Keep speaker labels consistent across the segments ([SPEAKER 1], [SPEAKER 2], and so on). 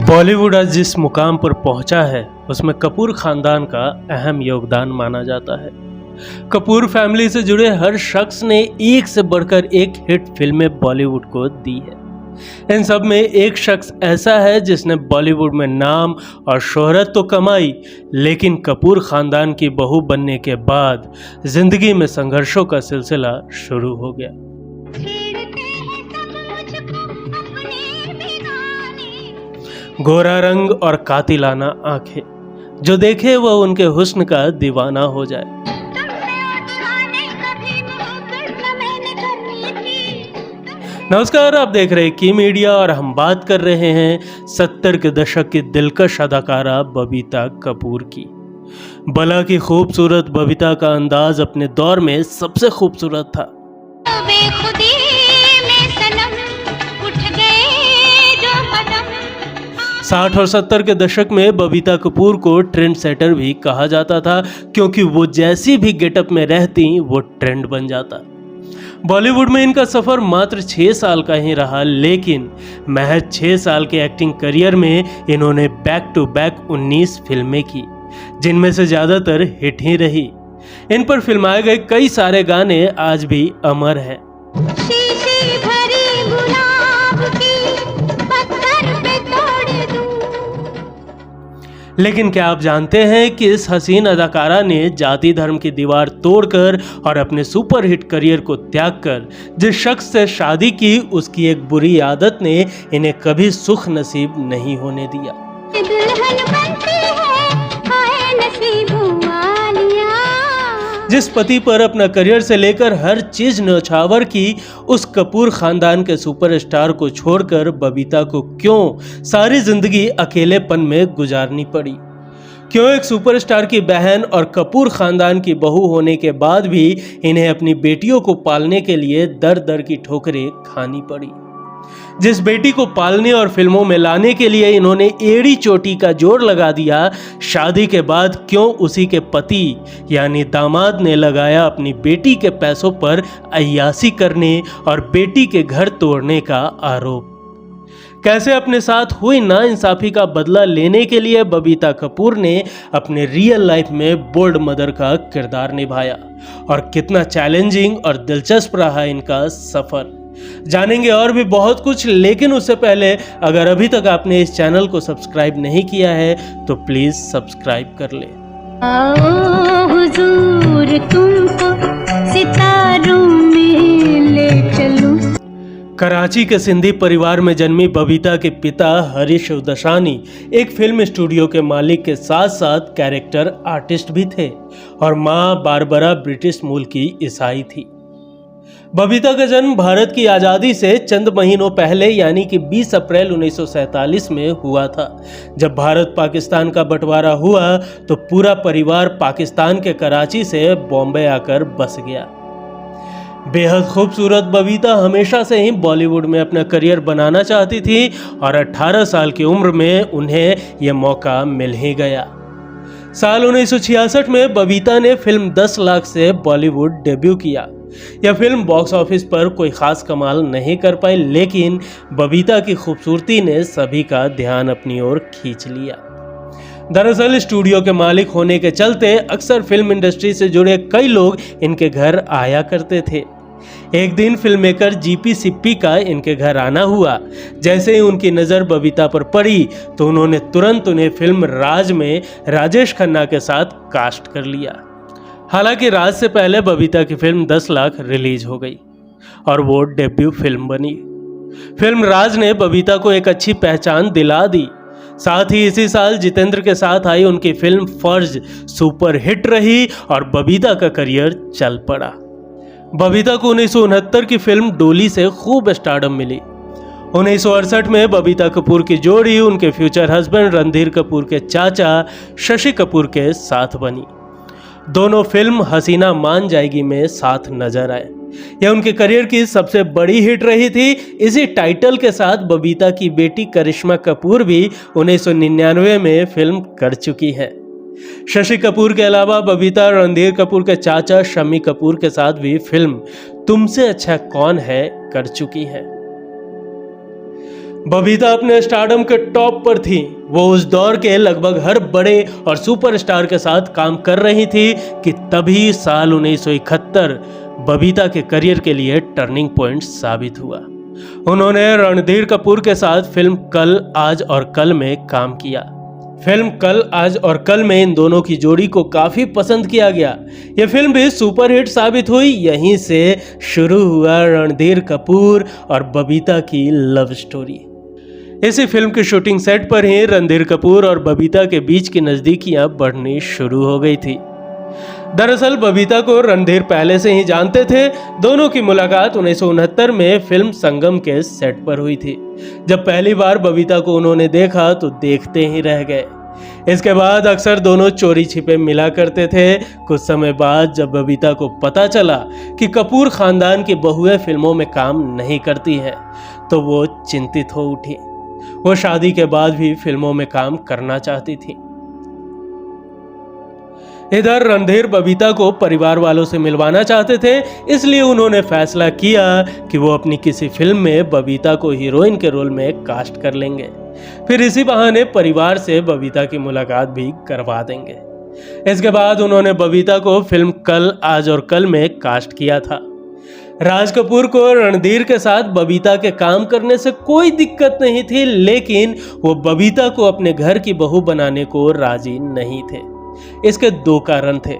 [SPEAKER 1] बॉलीवुड आज जिस मुकाम पर पहुंचा है उसमें कपूर खानदान का अहम योगदान माना जाता है। कपूर फैमिली से जुड़े हर शख्स ने एक से बढ़कर एक हिट फिल्में बॉलीवुड को दी है। इन सब में एक शख्स ऐसा है जिसने बॉलीवुड में नाम और शोहरत तो कमाई, लेकिन कपूर खानदान की बहू बनने के बाद जिंदगी में संघर्षों का सिलसिला शुरू हो गया। गोरा रंग और कातिलाना आंखें, जो देखे वह उनके हुस्न का दीवाना हो जाए। नमस्कार, आप देख रहे हैं की मीडिया और हम बात कर रहे हैं 70 के दशक की दिलकश अदाकारा बबीता कपूर की। बला की खूबसूरत बबीता का अंदाज अपने दौर में सबसे खूबसूरत था। 60 और 70 के दशक में बबीता कपूर को ट्रेंड सेटर भी कहा जाता था, क्योंकि वो जैसी भी गेटअप में रहती वो ट्रेंड बन जाता। बॉलीवुड में इनका सफर मात्र 6 साल का ही रहा, लेकिन महज 6 साल के एक्टिंग करियर में इन्होंने बैक टू बैक 19 फिल्में की, जिनमें से ज्यादातर हिट ही रही। इन पर फिल्माए गए कई सारे गाने आज भी अमर हैं। लेकिन क्या आप जानते हैं कि इस हसीन अदाकारा ने जाति धर्म की दीवार तोड़कर और अपने सुपरहिट करियर को त्याग कर जिस शख्स से शादी की, उसकी एक बुरी आदत ने इन्हें कभी सुख नसीब नहीं होने दिया। जिस पति पर अपना करियर से लेकर हर चीज न्यौछावर की, उस कपूर खानदान के सुपरस्टार को छोड़कर बबीता को क्यों सारी जिंदगी अकेलेपन में गुजारनी पड़ी? क्यों एक सुपरस्टार की बहन और कपूर खानदान की बहू होने के बाद भी इन्हें अपनी बेटियों को पालने के लिए दर दर की ठोकरें खानी पड़ी? जिस बेटी को पालने और फिल्मों में लाने के लिए इन्होंने एड़ी चोटी का जोर लगा दिया, शादी के बाद क्यों उसी के पति यानी दामाद ने लगाया अपनी बेटी के पैसों पर अय्यासी करने और बेटी के घर तोड़ने का आरोप? कैसे अपने साथ हुई नाइंसाफी का बदला लेने के लिए बबीता कपूर ने अपने रियल लाइफ में बोल्ड मदर का किरदार निभाया और कितना चैलेंजिंग और दिलचस्प रहा इनका सफर? जानेंगे और भी बहुत कुछ, लेकिन उससे पहले अगर अभी तक आपने इस चैनल को सब्सक्राइब नहीं किया है तो प्लीज सब्सक्राइब कर ले।
[SPEAKER 2] आओ हुजूर, तुमको सितारों में ले चलूं।
[SPEAKER 1] कराची के सिंधी परिवार में जन्मी बबीता के पिता हरीश दशानी एक फिल्म स्टूडियो के मालिक के साथ साथ कैरेक्टर आर्टिस्ट भी थे और मां बारबरा ब्रिटिश मूल की ईसाई थी। बबीता का जन्म भारत की आज़ादी से चंद महीनों पहले यानी कि 20 अप्रैल 1947 में हुआ था। जब भारत पाकिस्तान का बंटवारा हुआ तो पूरा परिवार पाकिस्तान के कराची से बॉम्बे आकर बस गया। बेहद खूबसूरत बबीता हमेशा से ही बॉलीवुड में अपना करियर बनाना चाहती थी और 18 साल की उम्र में उन्हें यह मौका मिल ही गया। साल 1966 में बबीता ने फिल्म 10 लाख से बॉलीवुड डेब्यू किया। यह फिल्म बॉक्स ऑफिस पर कोई खास कमाल नहीं कर पाई, लेकिन बबीता की खूबसूरती ने सभी का ध्यान अपनी ओर खींच लिया। दरअसल स्टूडियो के मालिक होने के चलते अक्सर फिल्म इंडस्ट्री से जुड़े कई लोग इनके घर आया करते थे। एक दिन फिल्म मेकर जीपी सिप्पी का इनके घर आना हुआ। जैसे ही उनकी नज़र बबीता पर पड़ी तो उन्होंने तुरंत उन्हें फिल्म राज में राजेश खन्ना के साथ कास्ट कर लिया। हालांकि राज से पहले बबीता की फिल्म 10 लाख रिलीज हो गई और वो डेब्यू फिल्म बनी। फिल्म राज ने बबीता को एक अच्छी पहचान दिला दी। साथ ही इसी साल जितेंद्र के साथ आई उनकी फिल्म फर्ज सुपर हिट रही और बबीता का करियर चल पड़ा। बबीता को 1969 की फिल्म डोली से खूब स्टारडम मिली। 1968 में बबीता कपूर की जोड़ी उनके फ्यूचर हस्बैंड रणधीर कपूर के चाचा शशि कपूर के साथ बनी। दोनों फिल्म हसीना मान जाएगी में साथ नजर आए। यह उनके करियर की सबसे बड़ी हिट रही थी। इसी टाइटल के साथ बबीता की बेटी करिश्मा कपूर भी 1999 में फिल्म कर चुकी है। शशि कपूर के अलावा बबीता रणधीर कपूर के चाचा शम्मी कपूर के साथ भी फिल्म तुमसे अच्छा कौन है कर चुकी है। बबीता अपने स्टारडम के टॉप पर थी। वो उस दौर के लगभग हर बड़े और सुपरस्टार के साथ काम कर रही थी कि तभी साल 1971 बबीता के करियर के लिए टर्निंग पॉइंट साबित हुआ। उन्होंने रणधीर कपूर के साथ फिल्म कल आज और कल में काम किया। फिल्म कल आज और कल में इन दोनों की जोड़ी को काफी पसंद किया गया। यह फिल्म भी सुपरहिट साबित हुई। यहीं से शुरू हुआ रणधीर कपूर और बबीता की लव स्टोरी। इसी फिल्म की शूटिंग सेट पर ही रणधीर कपूर और बबीता के बीच की नजदीकियां बढ़नी शुरू हो गई थी। दरअसल बबीता को रणधीर पहले से ही जानते थे। दोनों की मुलाकात 1969 में फिल्म संगम के सेट पर हुई थी। जब पहली बार बबीता को उन्होंने देखा तो देखते ही रह गए। इसके बाद अक्सर दोनों चोरी छिपे मिला करते थे। कुछ समय बाद जब बबीता को पता चला कि कपूर खानदान की बहुएं फिल्मों में काम नहीं करती हैं, तो वो चिंतित हो उठी। वो शादी के बाद भी फिल्मों में काम करना चाहती थी। इधर रणधीर बबीता को परिवार वालों से मिलवाना चाहते थे, इसलिए उन्होंने फैसला किया कि वो अपनी किसी फिल्म में बबीता को हीरोइन के रोल में कास्ट कर लेंगे। फिर इसी बहाने परिवार से बबीता की मुलाकात भी करवा देंगे। इसके बाद उन्होंने बबीता को फिल्म कल आज और कल में कास्ट किया था। राज कपूर को रणधीर के साथ बबीता के काम करने से कोई दिक्कत नहीं थी, लेकिन वो बबीता को अपने घर की बहू बनाने को राजी नहीं थे। इसके दो कारण थे।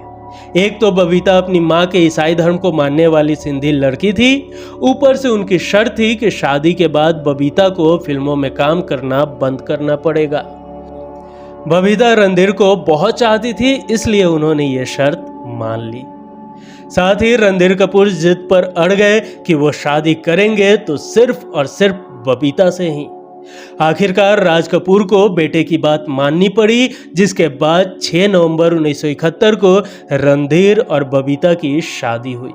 [SPEAKER 1] एक तो बबीता अपनी मां के ईसाई धर्म को मानने वाली सिंधी लड़की थी। ऊपर से उनकी शर्त थी कि शादी के बाद बबीता को फिल्मों में काम करना बंद करना पड़ेगा। बबीता रणधीर को बहुत चाहती थी, इसलिए उन्होंने ये शर्त मान ली। साथ ही रणधीर कपूर जिद पर अड़ गए कि वो शादी करेंगे तो सिर्फ और सिर्फ बबीता से ही। आखिरकार राज कपूर को बेटे की बात माननी पड़ी, जिसके बाद 6 नवंबर 1971 को रणधीर और बबीता की शादी हुई।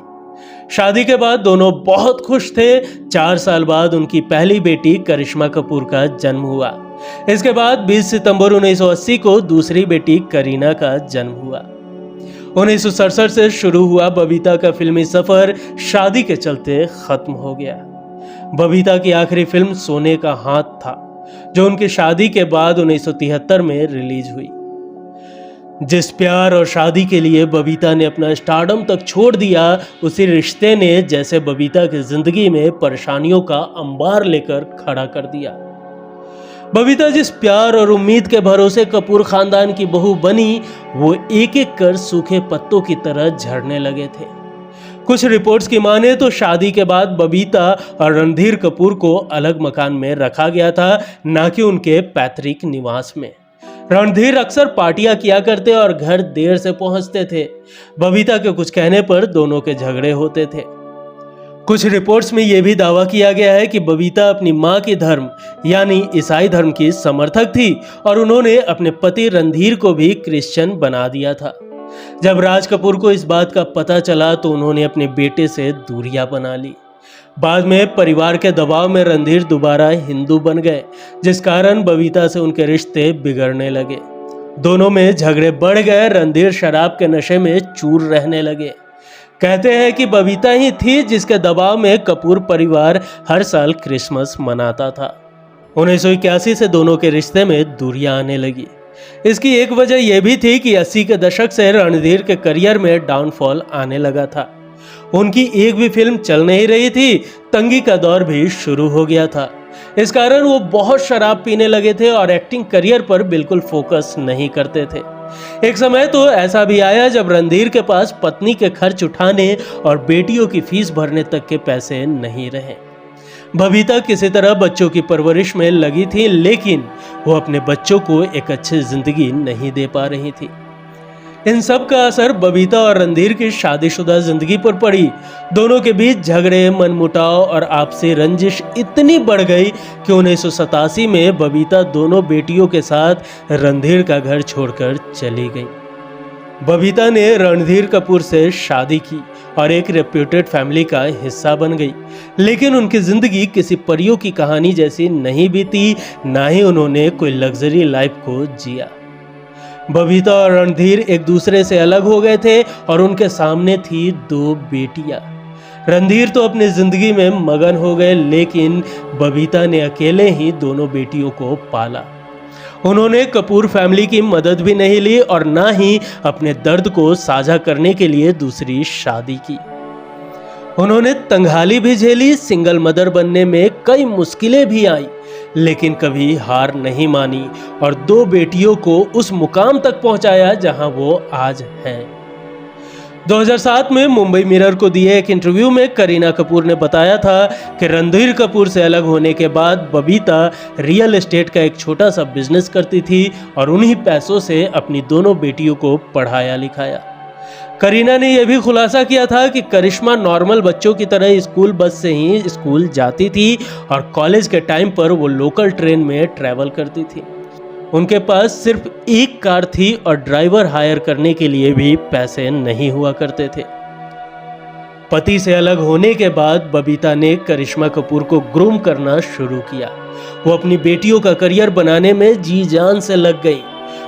[SPEAKER 1] शादी के बाद दोनों बहुत खुश थे। 4 साल बाद उनकी पहली बेटी करिश्मा कपूर का जन्म हुआ। इसके बाद 20 सितंबर 1980 को दूसरी बेटी करीना का जन्म हुआ। 1967 से शुरू हुआ बबीता का फिल्मी सफर शादी के चलते खत्म हो गया। बबीता की आखिरी फिल्म सोने का हाथ था, जो उनकी शादी के बाद 1973 में रिलीज हुई। जिस प्यार और शादी के लिए बबीता ने अपना स्टारडम तक छोड़ दिया, उसी रिश्ते ने जैसे बबीता की जिंदगी में परेशानियों का अंबार लेकर खड़ा कर दिया। बबीता जिस प्यार और उम्मीद के भरोसे कपूर खानदान की बहू बनी, वो एक एक कर सूखे पत्तों की तरह झड़ने लगे थे। कुछ रिपोर्ट्स की माने तो शादी के बाद बबीता और रणधीर कपूर को अलग मकान में रखा गया था, ना कि उनके पैतृक निवास में। रणधीर अक्सर पार्टियां किया करते और घर देर से पहुंचते थे। बबीता के कुछ कहने पर दोनों के झगड़े होते थे। कुछ रिपोर्ट्स में यह भी दावा किया गया है कि बबीता अपनी मां की धर्म यानी ईसाई धर्म की समर्थक थी और उन्होंने अपने पति रणधीर को भी क्रिश्चियन बना दिया था। जब राज कपूर को इस बात का पता चला तो उन्होंने अपने बेटे से दूरियां बना ली। बाद में परिवार के दबाव में रणधीर दोबारा हिंदू बन गए, जिस कारण बबीता से उनके रिश्ते बिगड़ने लगे। दोनों में झगड़े बढ़ गए। रणधीर शराब के नशे में चूर रहने लगे। कहते हैं कि बबीता ही थी जिसके दबाव में कपूर परिवार हर साल क्रिसमस मनाता था। 1981 से दोनों के रिश्ते में दूरियां आने लगी। इसकी एक वजह यह भी थी कि 80 के दशक से रणधीर के करियर में डाउनफॉल आने लगा था। उनकी एक भी फिल्म चल नहीं रही थी। तंगी का दौर भी शुरू हो गया था। इस कारण वो बहुत शराब पीने लगे थे और एक्टिंग करियर पर बिल्कुल फोकस नहीं करते थे। एक समय तो ऐसा भी आया जब रणधीर के पास पत्नी के खर्च उठाने और बेटियों की फीस भरने तक के पैसे नहीं रहे। बबीता किसी तरह बच्चों की परवरिश में लगी थी, लेकिन वो अपने बच्चों को एक अच्छी जिंदगी नहीं दे पा रही थी। इन सब का असर बबीता और रणधीर की शादीशुदा जिंदगी पर पड़ी। दोनों के बीच झगड़े, मनमुटाव और आपसी रंजिश इतनी बढ़ गई कि 1987 में बबीता दोनों बेटियों के साथ रणधीर का घर छोड़कर चली गई। बबीता ने रणधीर कपूर से शादी की और एक रेप्यूटेड फैमिली का हिस्सा बन गई, लेकिन उनकी जिंदगी किसी परियों की कहानी जैसी नहीं बीती, ना ही उन्होंने कोई लग्जरी लाइफ को जिया। बबीता और रणधीर एक दूसरे से अलग हो गए थे और उनके सामने थी 2 बेटियां। रणधीर तो अपनी जिंदगी में मगन हो गए, लेकिन बबीता ने अकेले ही दोनों बेटियों को पाला। उन्होंने कपूर फैमिली की मदद भी नहीं ली और ना ही अपने दर्द को साझा करने के लिए दूसरी शादी की। उन्होंने तंगहाली भी झेली, सिंगल मदर बनने में कई मुश्किलें भी आई, लेकिन कभी हार नहीं मानी और दो बेटियों को उस मुकाम तक पहुंचाया जहां वो आज हैं। 2007 में मुंबई मिरर को दिए एक इंटरव्यू में करीना कपूर ने बताया था कि रणधीर कपूर से अलग होने के बाद बबीता रियल एस्टेट का एक छोटा सा बिजनेस करती थी और उन्हीं पैसों से अपनी दोनों बेटियों को पढ़ाया लिखाया। करीना ने यह भी खुलासा किया था कि करिश्मा नॉर्मल बच्चों की तरह स्कूल बस से ही स्कूल जाती थी और कॉलेज के टाइम पर वो लोकल ट्रेन में ट्रैवल करती थी। उनके पास सिर्फ एक कार थी और ड्राइवर हायर करने के लिए भी पैसे नहीं हुआ करते थे। पति से अलग होने के बाद बबीता ने करिश्मा कपूर को ग्रूम करना शुरू किया। वो अपनी बेटियों का करियर बनाने में जी जान से लग गई।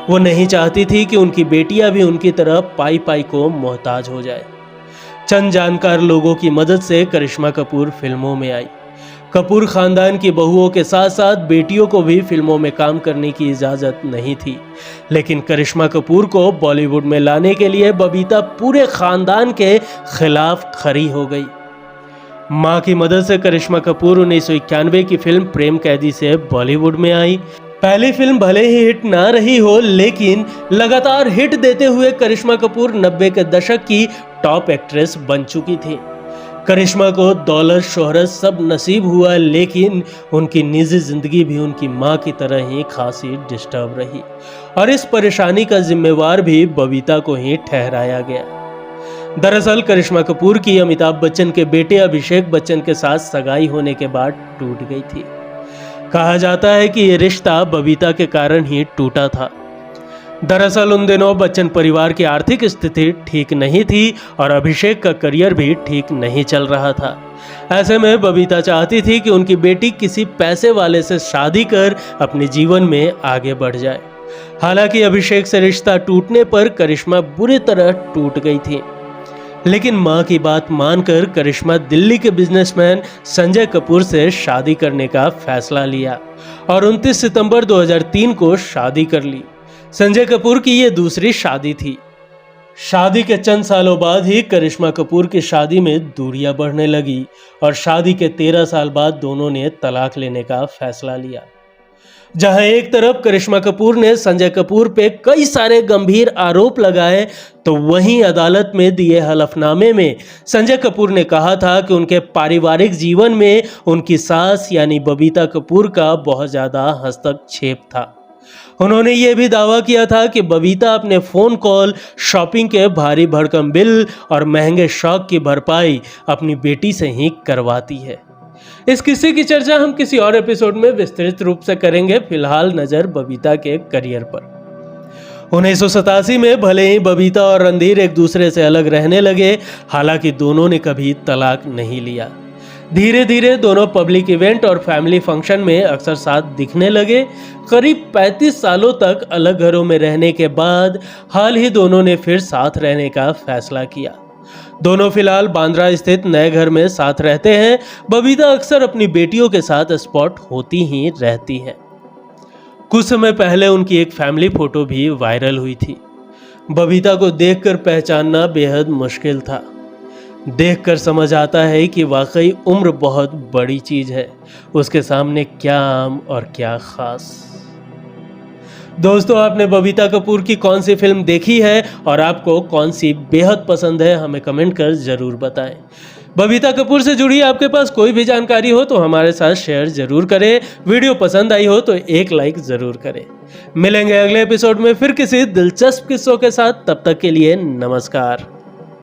[SPEAKER 1] वो नहीं चाहती थी कि उनकी बेटियां भी उनकी तरह पाई पाई को मोहताज हो जाए। चंद जानकार लोगों की मदद से करिश्मा कपूर फिल्मों में आई। कपूर खानदान की बहुओं के साथ साथ बेटियों को भी फिल्मों में काम करने की इजाजत नहीं थी, लेकिन करिश्मा कपूर को बॉलीवुड में लाने के लिए बबीता पूरे खानदान के खिलाफ खड़ी हो गई। मां की मदद से करिश्मा कपूर 1991 की फिल्म प्रेम कैदी से बॉलीवुड में आई। पहली फिल्म भले ही हिट ना रही हो, लेकिन लगातार हिट देते हुए करिश्मा कपूर 90 के दशक की टॉप एक्ट्रेस बन चुकी थी। करिश्मा को दौलत शोहरत सब नसीब हुआ, लेकिन उनकी निजी जिंदगी भी उनकी मां की तरह ही खासी डिस्टर्ब रही और इस परेशानी का जिम्मेवार भी बबीता को ही ठहराया गया। दरअसल करिश्मा कपूर की अमिताभ बच्चन के बेटे अभिषेक बच्चन के साथ सगाई होने के बाद टूट गई थी। कहा जाता है कि ये रिश्ता बबीता के कारण ही टूटा था। दरअसल उन दिनों बच्चन परिवार की आर्थिक स्थिति ठीक नहीं थी और अभिषेक का करियर भी ठीक नहीं चल रहा था। ऐसे में बबीता चाहती थी कि उनकी बेटी किसी पैसे वाले से शादी कर अपने जीवन में आगे बढ़ जाए। हालांकि अभिषेक से रिश्ता टूटने पर करिश्मा बुरी तरह टूट गई थी, लेकिन मां की बात मानकर करिश्मा दिल्ली के बिजनेसमैन संजय कपूर से शादी करने का फैसला लिया और 29 सितंबर 2003 को शादी कर ली। संजय कपूर की ये दूसरी शादी थी। शादी के चंद सालों बाद ही करिश्मा कपूर की शादी में दूरियां बढ़ने लगी और शादी के 13 साल बाद दोनों ने तलाक लेने का फैसला लिया। जहां एक तरफ करिश्मा कपूर ने संजय कपूर पे कई सारे गंभीर आरोप लगाए, तो वहीं अदालत में दिए हलफनामे में संजय कपूर ने कहा था कि उनके पारिवारिक जीवन में उनकी सास यानी बबीता कपूर का बहुत ज्यादा हस्तक्षेप था। उन्होंने ये भी दावा किया था कि बबीता अपने फोन कॉल, शॉपिंग के भारी भरकम बिल और महंगे शौक की भरपाई अपनी बेटी से ही करवाती है। इस किस्से की चर्चा हम किसी और एपिसोड में विस्तृत रूप से करेंगे। फिलहाल नजर बबीता के करियर पर। 1987 में भले ही बबीता और रणधीर एक दूसरे से अलग रहने लगे, हालांकि दोनों ने कभी तलाक नहीं लिया। धीरे धीरे दोनों पब्लिक इवेंट और फैमिली फंक्शन में अक्सर साथ दिखने लगे। करीब 35 सालों तक अलग घरों में रहने के बाद हाल ही दोनों ने फिर साथ रहने का फैसला किया। दोनों फिलहाल बांद्रा स्थित नए घर में साथ रहते हैं। बबीता अक्सर अपनी बेटियों के साथ स्पॉट होती ही रहती है। कुछ समय पहले उनकी एक फैमिली फोटो भी वायरल हुई थी। बबीता को देखकर पहचानना बेहद मुश्किल था। देखकर समझ आता है कि वाकई उम्र बहुत बड़ी चीज है, उसके सामने क्या आम और क्या खास। दोस्तों, आपने बबीता कपूर की कौन सी फिल्म देखी है और आपको कौन सी बेहद पसंद है, हमें कमेंट कर जरूर बताएं। बबीता कपूर से जुड़ी आपके पास कोई भी जानकारी हो तो हमारे साथ शेयर जरूर करें। वीडियो पसंद आई हो तो एक लाइक जरूर करें। मिलेंगे अगले एपिसोड में फिर किसी दिलचस्प किस्सों के साथ। तब तक के लिए नमस्कार।